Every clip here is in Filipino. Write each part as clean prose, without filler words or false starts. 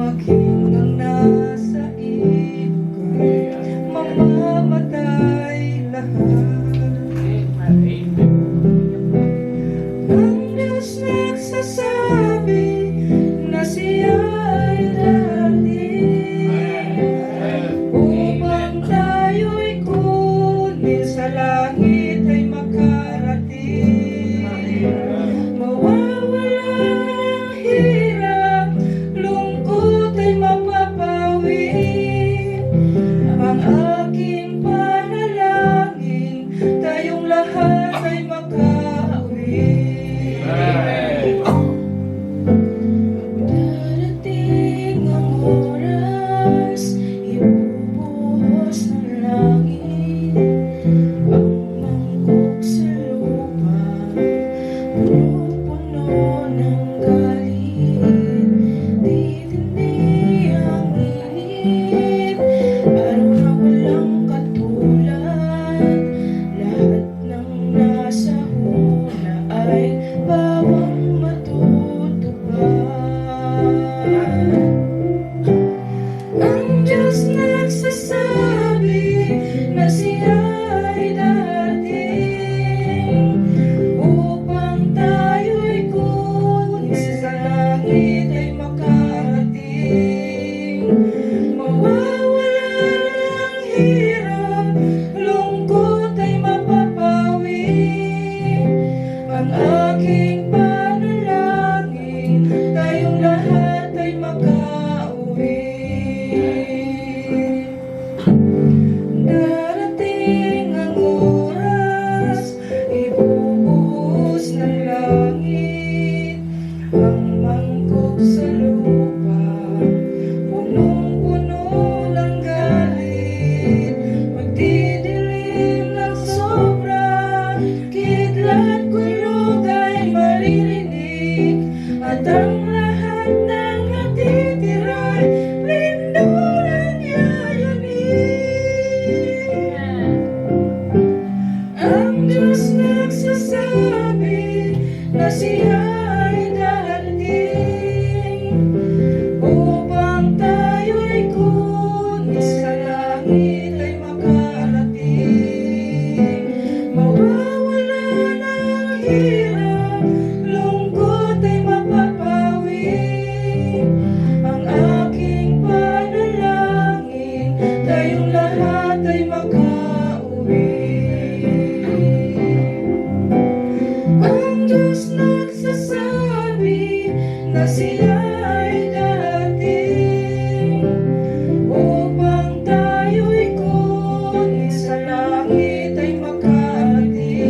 aking ang nasa ikay, mamamatay lahat. Ang Diyos nagsasabi na siya'y darating upang tayo'y kunin sa langit ay makarating. Mawawala ang hirap, lungkot ay mapapawi. Ang aking panalangin, tayong lahat ay makauwi. Darating ang oras, ibubuhos ng langit ang mangkok sa lupa, puno-puno ng galit. Titindi ang init, araw na walang katulad. Lahat ng nasa hula ay bawang matutupad. Ang Diyos nagsasabi na siya'y darating upang tayo'y kunin sa langit ay makarating. Mawawala ang hirap, lungkot ay mapapawi. Ang aking panalangin, tayong lahat ay makauwi. Darating ang oras, ibubuhos ng langit ang mangkok sa lupa, punong-puno ng galit. Magdidilim ng sobra, kidlat kulog ay maririnig, at ang lahat ng natitira'y lindulang yayanig. Ang Diyos nagsasabi na siya'y darating upang tayo'y kunin sa langit ay makarating. Mawawala na ang hirap, lungkot ay mapapawi. Ang aking panalangin, tayong lahat ay makauwi. Ang Diyos nagsasabi na siya'y darating upang tayo'y kunin sa langit ay makarating.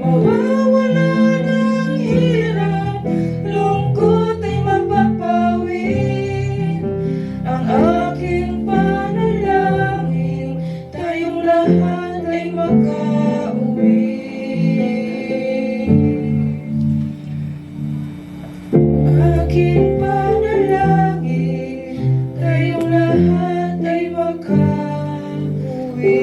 Mawawala ng hirap, lungkot ay mapapawi. Ang aking panalangin, tayong lahat ay makauwi. Aking panalangin, tayong lahat ay makauwi.